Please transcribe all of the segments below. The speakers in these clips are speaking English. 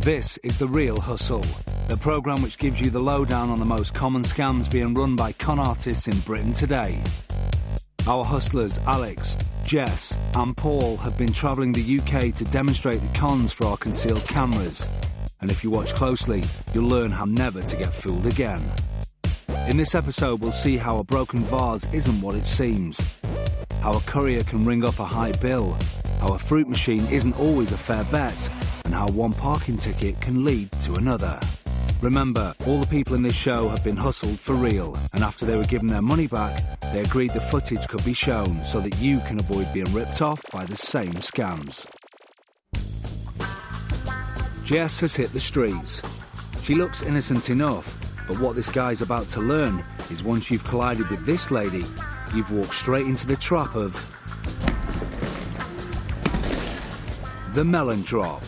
This is The Real Hustle, the programme which gives you the lowdown on the most common scams being run by con artists in Britain today. Our hustlers, Alex, Jess and Paul, have been travelling the UK to demonstrate the cons for our concealed cameras. And if you watch closely, you'll learn how never to get fooled again. In this episode, we'll see how a broken vase isn't what it seems, how a courier can ring up a high bill, how a fruit machine isn't always a fair bet, and how one parking ticket can lead to another. Remember, all the people in this show have been hustled for real, and after they were given their money back, they agreed the footage could be shown so that you can avoid being ripped off by the same scams. Jess has hit the streets. She looks innocent enough, but what this guy's about to learn is once you've collided with this lady, you've walked straight into the trap of the Melon Drop.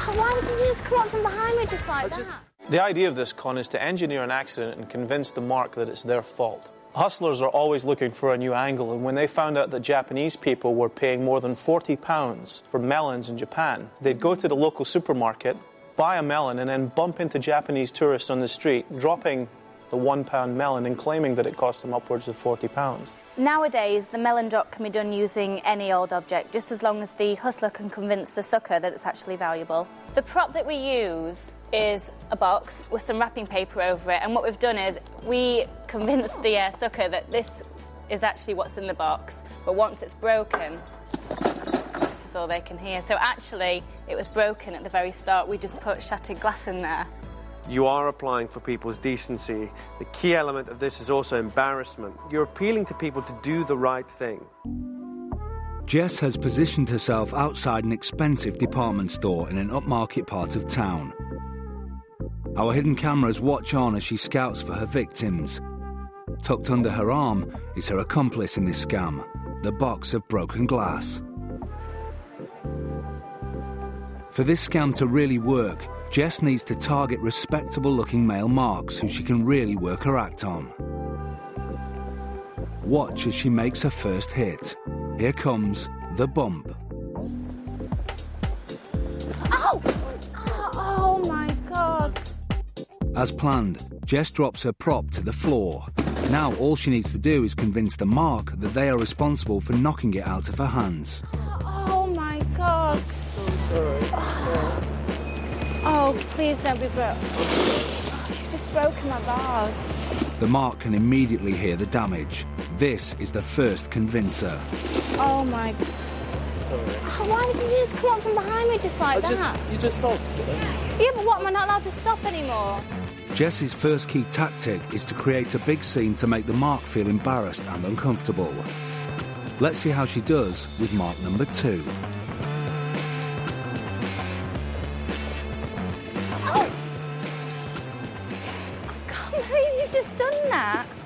Why did you just come up from behind me just like that? The idea of this con is to engineer an accident and convince the mark that it's their fault. Hustlers are always looking for a new angle, and when they found out that Japanese people were paying more than £40 for melons in Japan, they'd go to the local supermarket, buy a melon, and then bump into Japanese tourists on the street, dropping the £1 melon and claiming that it cost them upwards of £40. Nowadays, the melon drop can be done using any old object, just as long as the hustler can convince the sucker that it's actually valuable. The prop that we use is a box with some wrapping paper over it, and what we've done is we convince the sucker that this is actually what's in the box, but once it's broken, this is all they can hear. So actually, it was broken at the very start. We just put shattered glass in there. You are applying for people's decency. The key element of this is also embarrassment. You're appealing to people to do the right thing. Jess has positioned herself outside an expensive department store in an upmarket part of town. Our hidden cameras watch on as she scouts for her victims. Tucked under her arm is her accomplice in this scam, the box of broken glass. For this scam to really work, Jess needs to target respectable-looking male marks who she can really work her act on. Watch as she makes her first hit. Here comes the bump. Oh! Oh my God! As planned, Jess drops her prop to the floor. Now all she needs to do is convince the mark that they are responsible for knocking it out of her hands. Oh my God! Sorry. Oh, please don't be broke. You've just broken my vase. The mark can immediately hear the damage. This is the first convincer. Oh my... Sorry. Why did you just come up from behind me just like that? You just stopped. Yeah, but what, am I not allowed to stop anymore? Jess's first key tactic is to create a big scene to make the mark feel embarrassed and uncomfortable. Let's see how she does with mark number 2.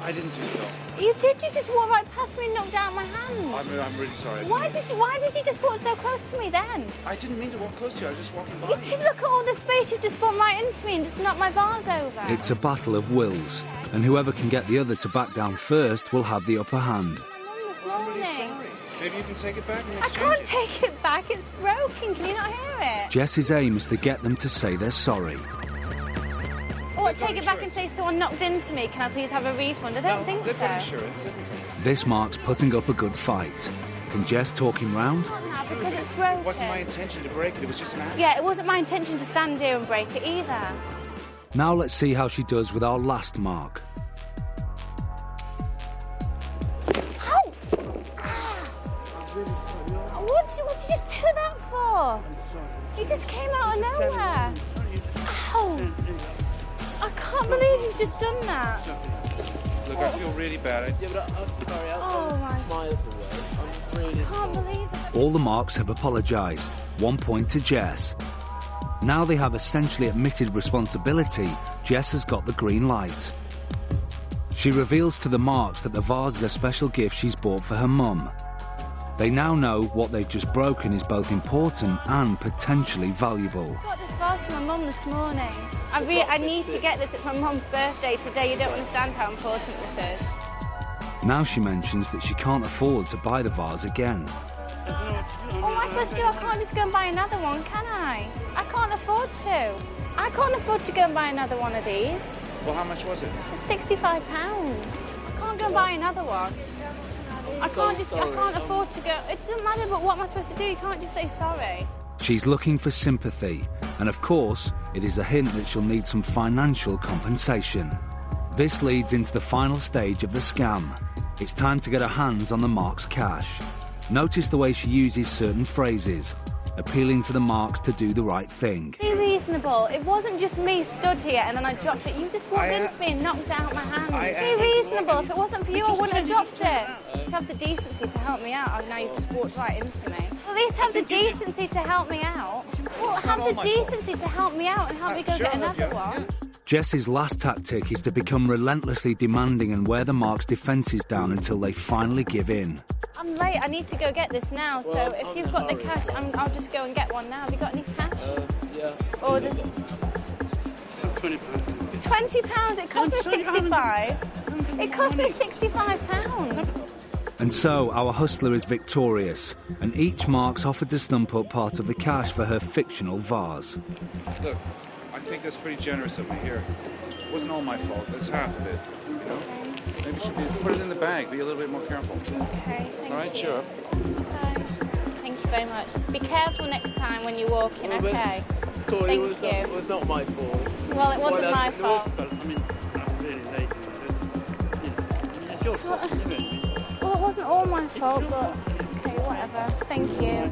I didn't do that. You did, you just walked right past me and knocked out my hand. I'm really sorry. Why did you just walk so close to me then? I didn't mean to walk close to you, I was just walking by. You did look at all the space, you just bumped right into me and just knocked my vase over. It's a battle of wills, and whoever can get the other to back down first will have the upper hand. I'm really sorry. Maybe you can take it back and I exchange can't take it back, it's broken, can you not hear it? Jess's aim is to get them to say they're sorry. Or take it back and say someone knocked into me, can I please have a refund? I don't think they've so. got insurance. This mark's putting up a good fight. Can Jess talk him round? Not now, because it's broken. It wasn't my intention to break it, it was just an accident. Yeah, it wasn't my intention to stand here and break it either. Now let's see how she does with our last mark. Ow! What did you just do that for? You just came out of nowhere. Ow! I can't believe you've just done that. Look, I feel really bad. Yeah, but I'm sorry, Oh my... miles away. I'm really I can't believe it. All the marks have apologised. 1 point to Jess. Now they have essentially admitted responsibility. Jess has got the green light. She reveals to the marks that the vase is a special gift she's bought for her mum. They now know what they've just broken is both important and potentially valuable. I got this vase from my mum this morning. I need to get this. It's my mum's birthday today. You don't understand how important this is. Now she mentions that she can't afford to buy the vase again. What am I supposed to do? I can't just go and buy another one, can I? I can't afford to. I can't afford to go and buy another one of these. Well, how much was it? It's £65. I can't go and buy another one. I can't afford to go. It doesn't matter, but what am I supposed to do? You can't just say sorry. She's looking for sympathy, and of course, it is a hint that she'll need some financial compensation. This leads into the final stage of the scam. It's time to get her hands on the mark's cash. Notice the way she uses certain phrases, appealing to the marks to do the right thing. Be reasonable. It wasn't just me stood here and then I dropped it. You just walked into me and knocked out my hand. Be reasonable. If it wasn't for you, I wouldn't have dropped it. Just have the decency to help me out. Oh, now you've just walked right into me. Well, at least have the decency to help me out. Well, have the decency to help me out and help me go get another one. Jess's last tactic is to become relentlessly demanding and wear the mark's defences down until they finally give in. I'm late. I need to go get this now. Well, so if you've got the cash, I'll just go and get one now. Have you got any cash? Yeah. Or this... £20. £20? It cost me 65. It cost me £65. And so our hustler is victorious, and each mark's offered to stump up part of the cash for her fictional vase. Look, I think that's pretty generous of me here. It wasn't all my fault. That's half of it, you know? Maybe you should put it in the bag. Be a little bit more careful. Okay, All right, sure. Bye. Thank you very much. Be careful next time when you're walking, okay? Corey, Thank you. It was not my fault. Well, it wasn't my fault. Well, I mean, I'm really late. It's your fault, isn't it? Well, it wasn't all my fault, but okay, whatever. Thank you.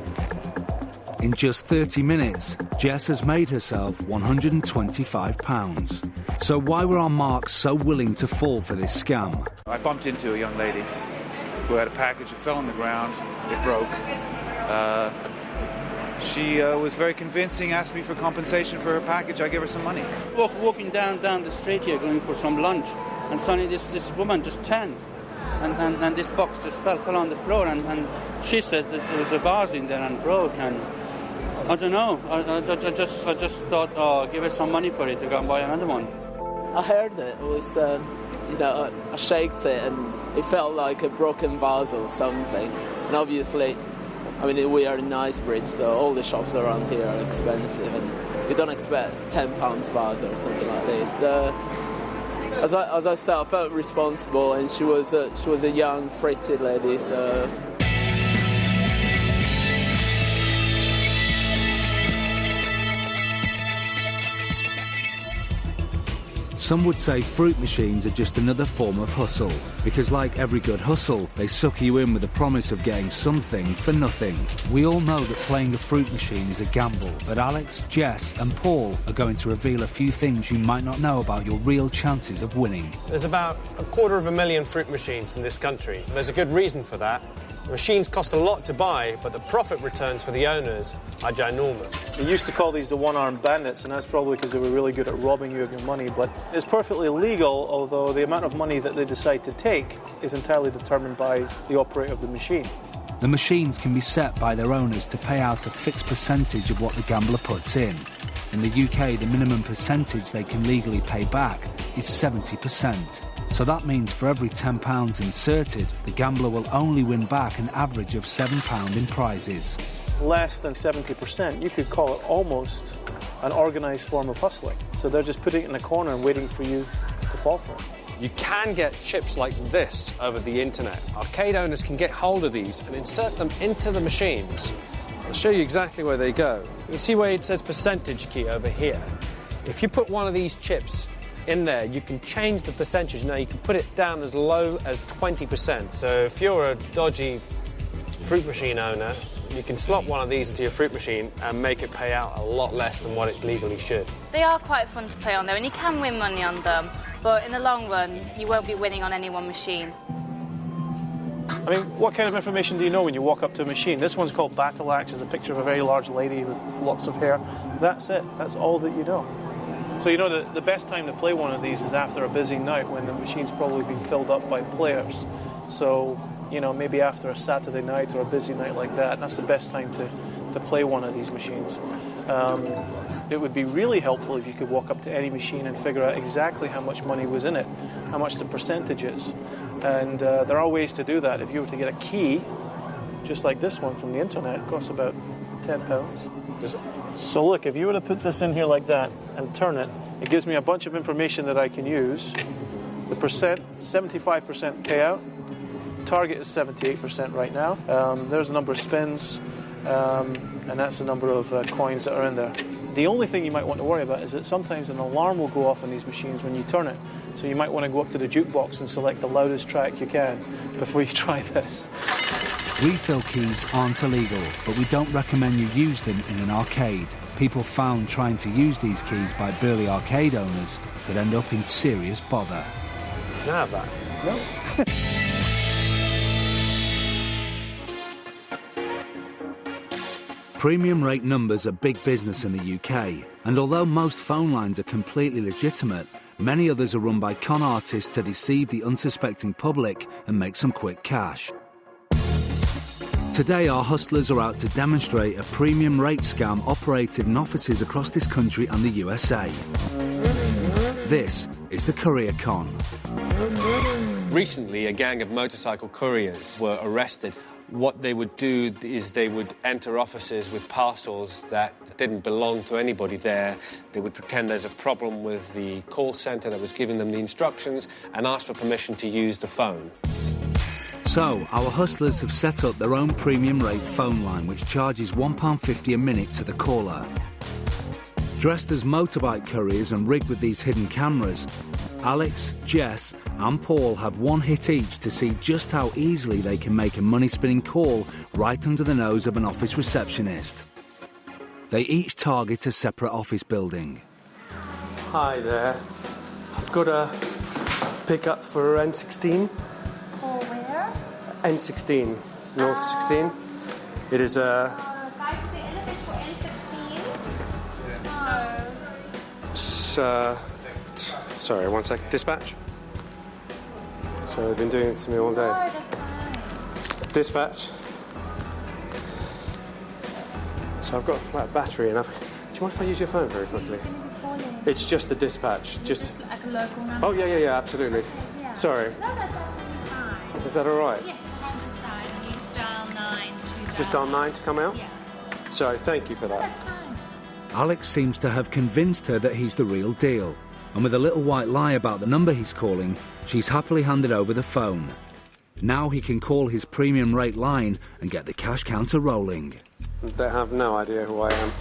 In just 30 minutes, Jess has made herself £125. So why were our marks so willing to fall for this scam? I bumped into a young lady who had a package. It fell on the ground. It broke. She was very convincing, asked me for compensation for her package. I gave her some money. Walking down the street here, going for some lunch, and suddenly this woman just turned, and this box just fell on the floor, and she says there was a vase in there and broke, and I don't know. I just thought, give her some money for it to go and buy another one. I heard it. It was, I shaked it and it felt like a broken vase or something. And obviously, I mean, we are in Knightsbridge, so all the shops around here are expensive, and you don't expect £10 vase or something like this. As I said, I felt responsible, and she was a young, pretty lady, so. Some would say fruit machines are just another form of hustle, because like every good hustle, they sucker you in with the promise of getting something for nothing. We all know that playing a fruit machine is a gamble, but Alex, Jess and Paul are going to reveal a few things you might not know about your real chances of winning. There's about 250,000 fruit machines in this country. There's a good reason for that. The machines cost a lot to buy, but the profit returns for the owners are ginormous. They used to call these the one-armed bandits, and that's probably because they were really good at robbing you of your money, but it's perfectly legal, although the amount of money that they decide to take is entirely determined by the operator of the machine. The machines can be set by their owners to pay out a fixed percentage of what the gambler puts in. In the UK, the minimum percentage they can legally pay back is 70%. So that means for every £10 inserted, the gambler will only win back an average of £7 in prizes. Less than 70%, you could call it almost an organised form of hustling. So they're just putting it in a corner and waiting for you to fall for it. You can get chips like this over the internet. Arcade owners can get hold of these and insert them into the machines. I'll show you exactly where they go. You see where it says percentage key over here? If you put one of these chips in there, you can change the percentage. Now you can put it down as low as 20%. So if you're a dodgy fruit machine owner, you can slot one of these into your fruit machine and make it pay out a lot less than what it legally should. They are quite fun to play on there, and you can win money on them, but in the long run, you won't be winning on any one machine. I mean, what kind of information do you know when you walk up to a machine? This one's called Battle Axe. It's a picture of a very large lady with lots of hair. That's it. That's all that you know. So you know the best time to play one of these is after a busy night when the machine's probably been filled up by players. So, you know, maybe after a Saturday night or a busy night like that, that's the best time to play one of these machines. It would be really helpful if you could walk up to any machine and figure out exactly how much money was in it, how much the percentage is. And there are ways to do that. If you were to get a key just like this one from the internet. It costs about £10. So look, if you were to put this in here like that and turn it, it gives me a bunch of information that I can use. The percent, 75% payout. Target is 78% right now. There's the number of spins, and that's the number of coins that are in there. The only thing you might want to worry about is that sometimes an alarm will go off on these machines when you turn it. So you might want to go up to the jukebox and select the loudest track you can before you try this. Refill keys aren't illegal, but we don't recommend you use them in an arcade. People found trying to use these keys by burly arcade owners could end up in serious bother. Can I have that? No. Premium rate numbers are big business in the UK, and although most phone lines are completely legitimate, many others are run by con artists to deceive the unsuspecting public and make some quick cash. Today, our hustlers are out to demonstrate a premium rate scam operated in offices across this country and the USA. This is the Courier Con. Recently, a gang of motorcycle couriers were arrested. What they would do is they would enter offices with parcels that didn't belong to anybody there. They would pretend there's a problem with the call centre that was giving them the instructions and ask for permission to use the phone. So, our hustlers have set up their own premium rate phone line, which charges £1.50 a minute to the caller. Dressed as motorbike couriers and rigged with these hidden cameras, Alex, Jess and Paul have one hit each to see just how easily they can make a money-spinning call right under the nose of an office receptionist. They each target a separate office building. Hi there. I've got a pickup for N16. For where? N16, North 16. It is a... sorry, one sec. Dispatch? So they've been doing it to me all day. No, that's fine. Dispatch. So I've got a flat battery and do you mind if I use your phone very quickly? It's just the dispatch. Just like a local number? Oh, yeah, absolutely. Yeah. Sorry. No, that's absolutely fine. Is that all right? Yes, on the side, and you just dial 9 to Just dial 9 to come out? Yeah. Sorry, thank you for that. That's fine. Alex seems to have convinced her that he's the real deal, and with a little white lie about the number he's calling, she's happily handed over the phone. Now he can call his premium rate line and get the cash counter rolling. They have no idea who I am.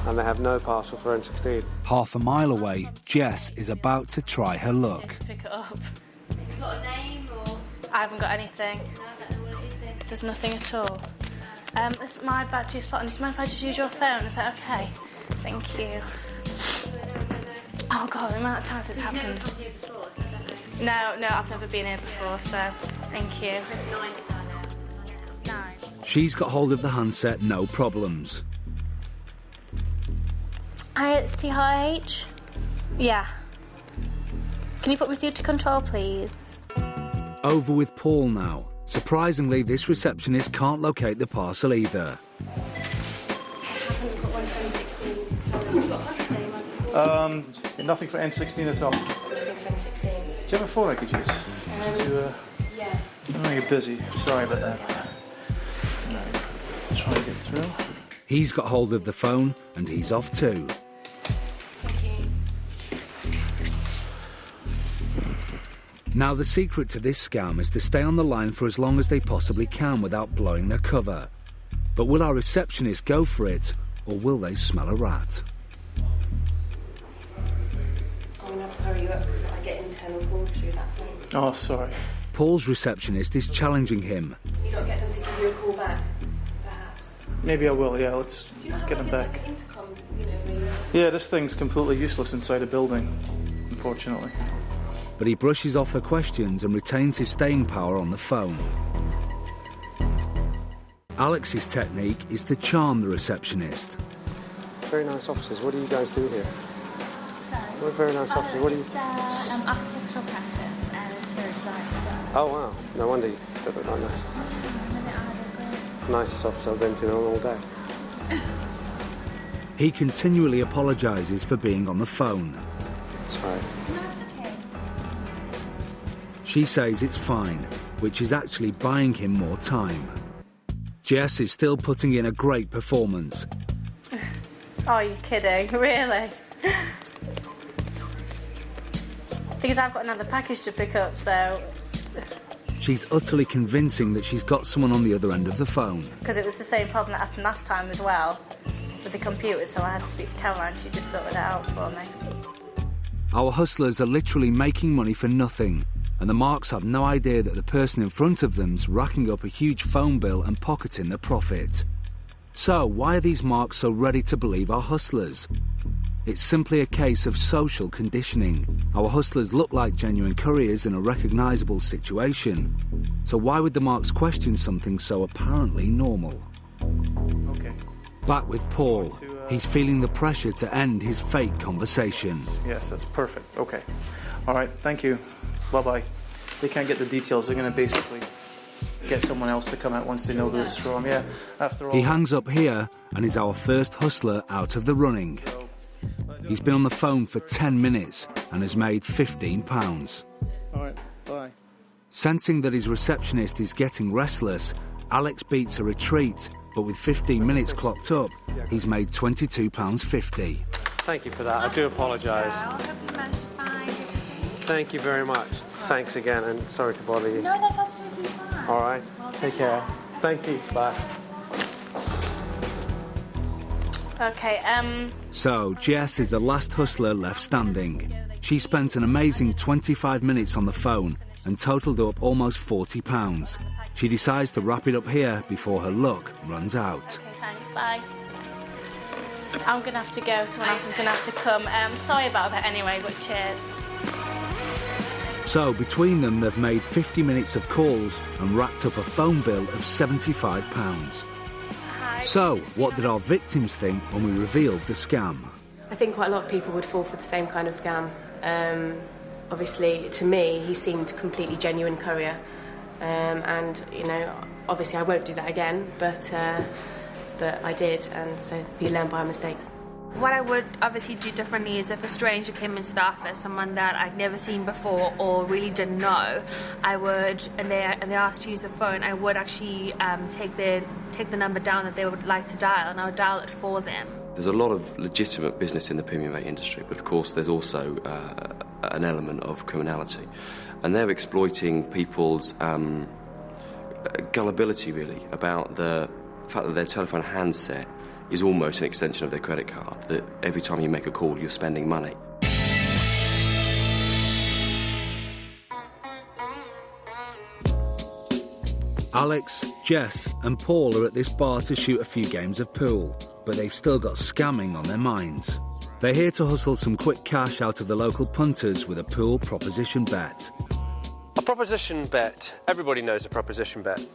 And they have no parcel for N16. Half a mile away, Jess is about to try her luck. Pick it up. You got a name or? I haven't got anything. No, I don't know what it is then. There's nothing at all. My battery's flat. Do you mind if I just use your phone? Is that okay? Thank you. Oh God, the amount of times this happens. Never come here before, so I don't know. No, I've never been here before, so thank you. 9. She's got hold of the handset, no problems. Hi, it's TH. Yeah. Can you put me through to control, please? Over with Paul now. Surprisingly, this receptionist can't locate the parcel either. I haven't got one for N16, sorry. You've got a contact name, haven't you? Nothing for N16 at all. Nothing for N16. Do you have a phone I could use? Yeah. I know you're busy. Sorry about that. Right. Try to get through. He's got hold of the phone, and he's off too. Thank you. Now, the secret to this scam is to stay on the line for as long as they possibly can without blowing their cover. But will our receptionist go for it, or will they smell a rat? I'm going to have to hurry you up because I get internal calls through that phone. Oh, sorry. Paul's receptionist is challenging him. You've got to get them to give you a call back, perhaps. Maybe I will, yeah. Let's Do you not have get them like back. an intercom, where you... Yeah, this thing's completely useless inside a building, unfortunately. But he brushes off her questions and retains his staying power on the phone. Alex's technique is to charm the receptionist. Very nice offices. What do you guys do here? Sorry. What very nice offices. What do you... It's architectural practice and interior design. Oh, wow. No wonder you don't look like nice. Nicest office I've been to all day. He continually apologises for being on the phone. Sorry. She says it's fine, which is actually buying him more time. Jess is still putting in a great performance. Oh, you're kidding, really? Because I've got another package to pick up, so... She's utterly convincing that she's got someone on the other end of the phone. Because it was the same problem that happened last time as well, with the computer, so I had to speak to Caroline, she just sorted it out for me. Our hustlers are literally making money for nothing, and the marks have no idea that the person in front of them's racking up a huge phone bill and pocketing the profit. So, why are these marks so ready to believe our hustlers? It's simply a case of social conditioning. Our hustlers look like genuine couriers in a recognisable situation. So why would the marks question something so apparently normal? Okay. Back with Paul. He's feeling the pressure to end his fake conversation. Yes, that's perfect. Okay. All right, thank you. Bye-bye. They can't get the details. They're going to basically get someone else to come out once they know who it's from. Yeah, after all... He hangs up here and is our first hustler out of the running. He's been on the phone for 10 minutes and has made £15. All right, bye. Sensing that his receptionist is getting restless, Alex beats a retreat, but with 15 minutes clocked up, he's made £22.50. Thank you for that. I do apologise. I hope you managed to find... Thank you very much. Thanks again, and sorry to bother you. No, that's absolutely fine. All right. Take care. Thank you. Bye. Okay, So, Jess is the last hustler left standing. She spent an amazing 25 minutes on the phone and totalled up almost £40. She decides to wrap it up here before her luck runs out. Okay, thanks, bye. I'm going to have to go, someone else is going to have to come. Sorry about that anyway, but cheers. So, between them, they've made 50 minutes of calls and racked up a phone bill of £75. So, what did our victims think when we revealed the scam? I think quite a lot of people would fall for the same kind of scam. Obviously, to me, he seemed a completely genuine courier. And, you know, obviously I won't do that again, but I did, and so you learn by our mistakes. What I would obviously do differently is if a stranger came into the office, someone that I'd never seen before or really didn't know, I would, and they asked to use the phone, I would actually take the number down that they would like to dial, and I would dial it for them. There's a lot of legitimate business in the premium vape industry, but of course there's also an element of criminality, and they're exploiting people's gullibility, really, about the fact that their telephone handset is almost an extension of their credit card, that every time you make a call, you're spending money. Alex, Jess and Paul are at this bar to shoot a few games of pool, but they've still got scamming on their minds. They're here to hustle some quick cash out of the local punters with a pool proposition bet. A proposition bet, everybody knows a proposition bet.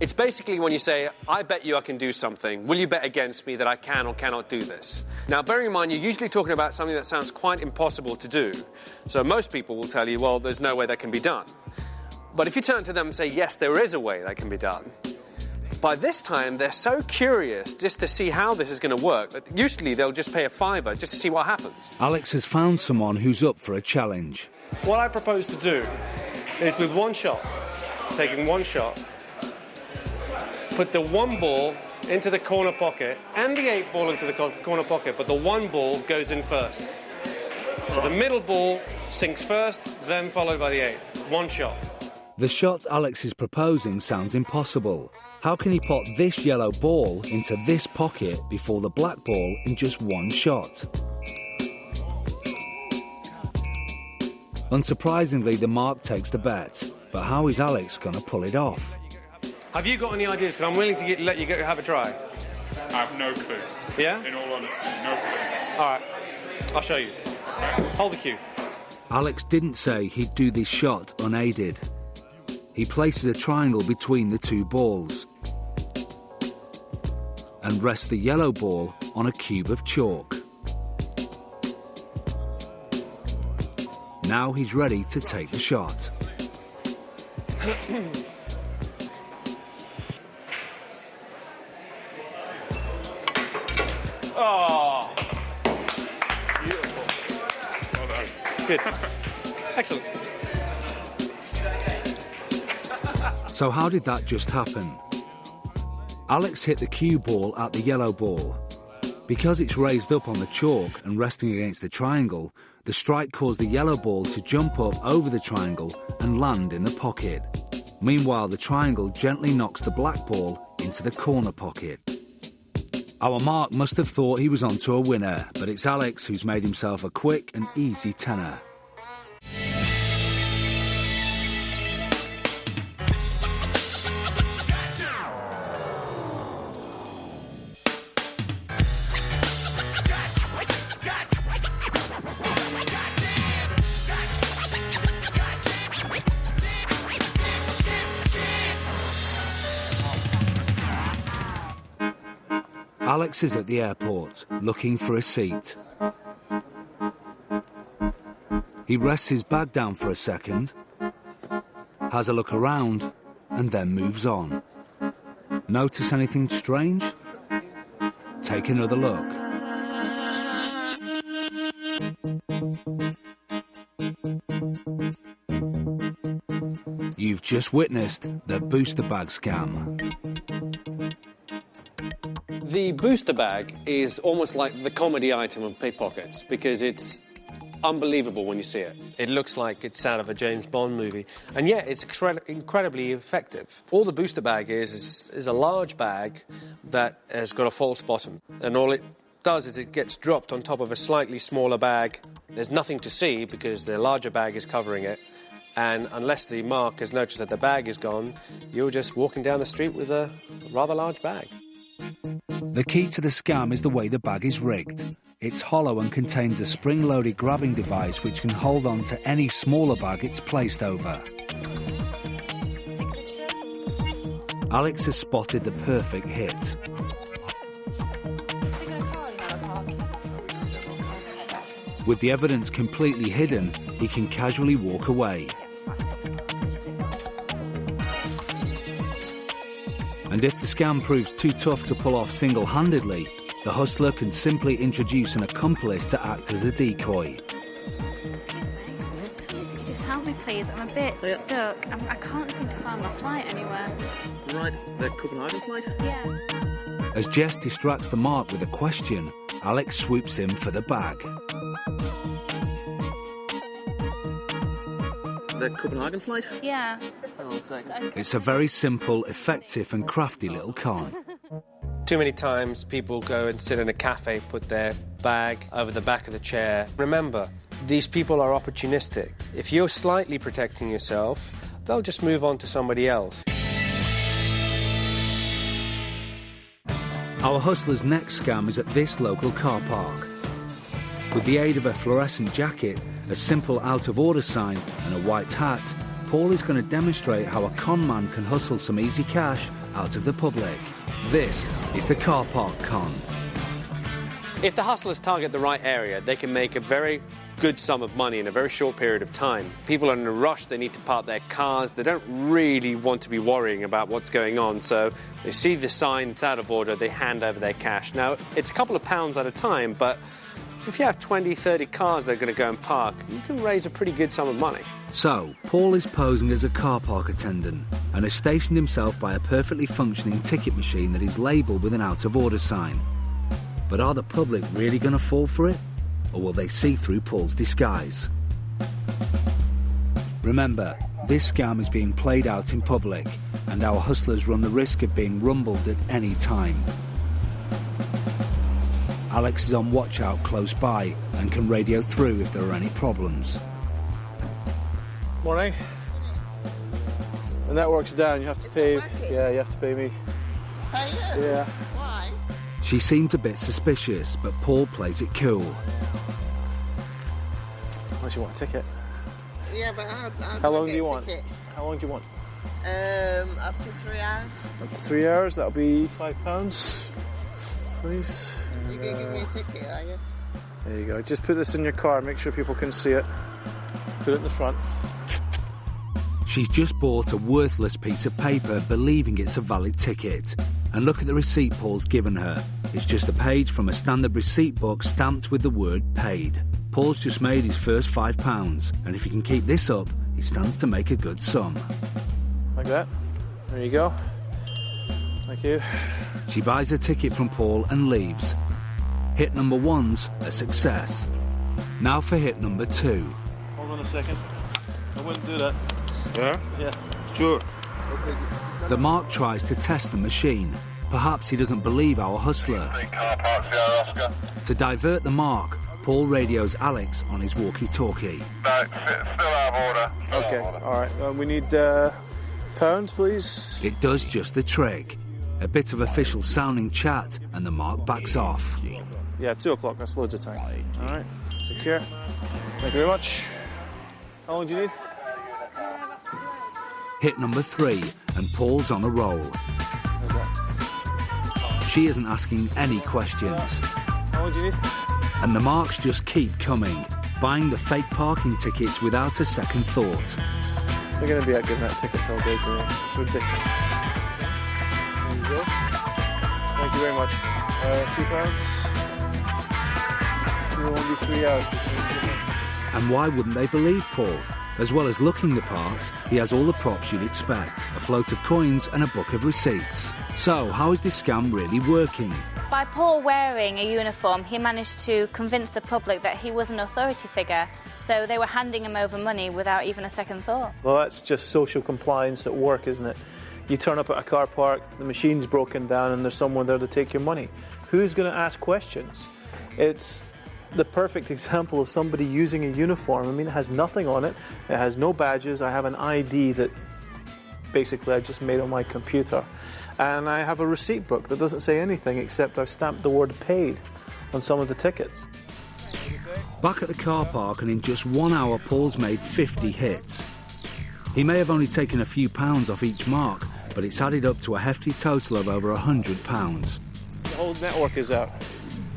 It's basically when you say, I bet you I can do something. Will you bet against me that I can or cannot do this? Now, bearing in mind, you're usually talking about something that sounds quite impossible to do. So most people will tell you, well, there's no way that can be done. But if you turn to them and say, yes, there is a way that can be done, by this time, they're so curious just to see how this is going to work that usually they'll just pay a £5 just to see what happens. Alex has found someone who's up for a challenge. What I propose to do is with one shot, taking one shot, put the one ball into the corner pocket and the 8 ball into the corner pocket, but the one ball goes in first. So the middle ball sinks first, then followed by the 8. One shot. The shot Alex is proposing sounds impossible. How can he put this yellow ball into this pocket before the black ball in just one shot? Unsurprisingly, the mark takes the bet. But how is Alex going to pull it off? Have you got any ideas? Because I'm willing to let you go have a try. I have no clue. Yeah? In all honesty, no clue. All right. I'll show you. Hold the cue. Alex didn't say he'd do this shot unaided. He places a triangle between the two balls and rests the yellow ball on a cube of chalk. Now he's ready to take the shot. Oh! Beautiful. Well done. Good. Excellent. So how did that just happen? Alex hit the cue ball at the yellow ball. Because it's raised up on the chalk and resting against the triangle, the strike caused the yellow ball to jump up over the triangle and land in the pocket. Meanwhile, the triangle gently knocks the black ball into the corner pocket. Our mark must have thought he was onto a winner, but it's Alex who's made himself a quick and easy tenner. Alex is at the airport, looking for a seat. He rests his bag down for a second, has a look around, and then moves on. Notice anything strange? Take another look. You've just witnessed the booster bag scam. The booster bag is almost like the comedy item of pickpockets because it's unbelievable when you see it. It looks like it's out of a James Bond movie, and yet it's incredibly effective. All the booster bag is a large bag that has got a false bottom, and all it does is it gets dropped on top of a slightly smaller bag. There's nothing to see because the larger bag is covering it, and unless the mark has noticed that the bag is gone, you're just walking down the street with a rather large bag. The key to the scam is the way the bag is rigged. It's hollow and contains a spring-loaded grabbing device which can hold on to any smaller bag it's placed over. Alex has spotted the perfect hit. With the evidence completely hidden, he can casually walk away. And if the scam proves too tough to pull off single-handedly, the hustler can simply introduce an accomplice to act as a decoy. Excuse me. If you just help me, please. I'm a bit stuck. I can't seem to find my flight anywhere. Right, the Copenhagen flight? Yeah. As Jess distracts the mark with a question, Alex swoops in for the bag. The Copenhagen flight? Yeah. Hang on a second. It's a very simple, effective and crafty little con. Too many times people go and sit in a cafe, put their bag over the back of the chair. Remember, these people are opportunistic. If you're slightly protecting yourself, they'll just move on to somebody else. Our hustler's next scam is at this local car park. With the aid of a fluorescent jacket, a simple out-of-order sign and a white hat, Paul is going to demonstrate how a con man can hustle some easy cash out of the public. This is the car park con. If the hustlers target the right area, they can make a very good sum of money in a very short period of time. People are in a rush, they need to park their cars, they don't really want to be worrying about what's going on, so they see the sign, it's out of order, they hand over their cash. Now, it's a couple of pounds at a time, but if you have 20, 30 cars that are going to go and park, you can raise a pretty good sum of money. So, Paul is posing as a car park attendant and has stationed himself by a perfectly functioning ticket machine that is labelled with an out-of-order sign. But are the public really going to fall for it? Or will they see through Paul's disguise? Remember, this scam is being played out in public, and our hustlers run the risk of being rumbled at any time. Alex is on watch out close by and can radio through if there are any problems. Morning. The network's down, you have to pay. Yeah, you have to pay me. Yeah. Why? She seemed a bit suspicious, but Paul plays it cool. Unless you want a ticket. Yeah, but How long do you want? How long do you want? Up to 3 hours. Up to 3 hours, that'll be £5, please. You can give me a ticket, are you? There you go. Just put this in your car, make sure people can see it. Put it in the front. She's just bought a worthless piece of paper, believing it's a valid ticket. And look at the receipt Paul's given her. It's just a page from a standard receipt book stamped with the word paid. Paul's just made his first £5, and if he can keep this up, he stands to make a good sum. Like that. There you go. Thank you. She buys a ticket from Paul and leaves. Hit number 1's a success. Now for hit number 2. Hold on a second. I wouldn't do that. Yeah? Yeah. Sure. The mark tries to test the machine. Perhaps he doesn't believe our hustler. To divert the mark, Paul radios Alex on his walkie-talkie. No, still out of order. Okay, all right. We need pound, please. It does just the trick. A bit of official sounding chat and the mark backs off. Yeah, 2 o'clock. That's loads of time. All right. Secure. Thank you very much. How long do you need? Hit number 3 and Paul's on a roll. She isn't asking any questions. How long do you need? And the marks just keep coming, buying the fake parking tickets without a second thought. They're going to be out giving out tickets all day today. It's ridiculous. There you go. Thank you very much. £2. It won't be 3 hours. And why wouldn't they believe Paul? As well as looking the part, he has all the props you'd expect, a float of coins and a book of receipts. So, how is this scam really working? By Paul wearing a uniform, he managed to convince the public that he was an authority figure, so they were handing him over money without even a second thought. Well, that's just social compliance at work, isn't it? You turn up at a car park, the machine's broken down, and there's someone there to take your money. Who's going to ask questions? It's the perfect example of somebody using a uniform. I mean, it has nothing on it. It has no badges. I have an ID that basically I just made on my computer. And I have a receipt book that doesn't say anything except I've stamped the word paid on some of the tickets. Back at the car park, and in just 1 hour, Paul's made 50 hits. He may have only taken a few pounds off each mark, but it's added up to a hefty total of over £100. The whole network is out.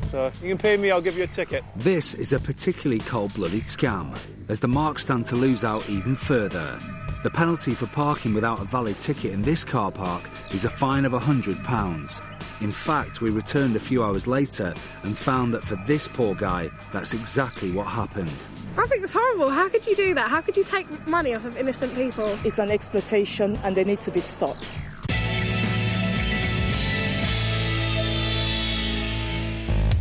So you can pay me, I'll give you a ticket. This is a particularly cold-blooded scam, as the marks stand to lose out even further. The penalty for parking without a valid ticket in this car park is a fine of £100. In fact, we returned a few hours later and found that for this poor guy, that's exactly what happened. I think it's horrible. How could you do that? How could you take money off of innocent people? It's an exploitation and they need to be stopped.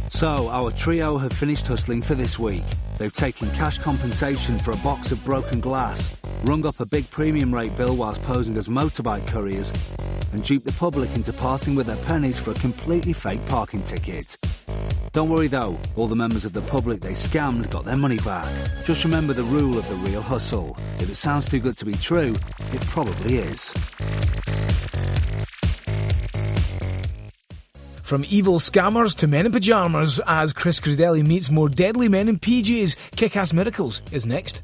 So, our trio have finished hustling for this week. They've taken cash compensation for a box of broken glass, rung up a big premium rate bill whilst posing as motorbike couriers, and duped the public into parting with their pennies for a completely fake parking ticket. Don't worry though, all the members of the public they scammed got their money back. Just remember the rule of the real hustle. If it sounds too good to be true, it probably is. From evil scammers to men in pyjamas, as Chris Credelli meets more deadly men in PJs, Kick-Ass Miracles is next.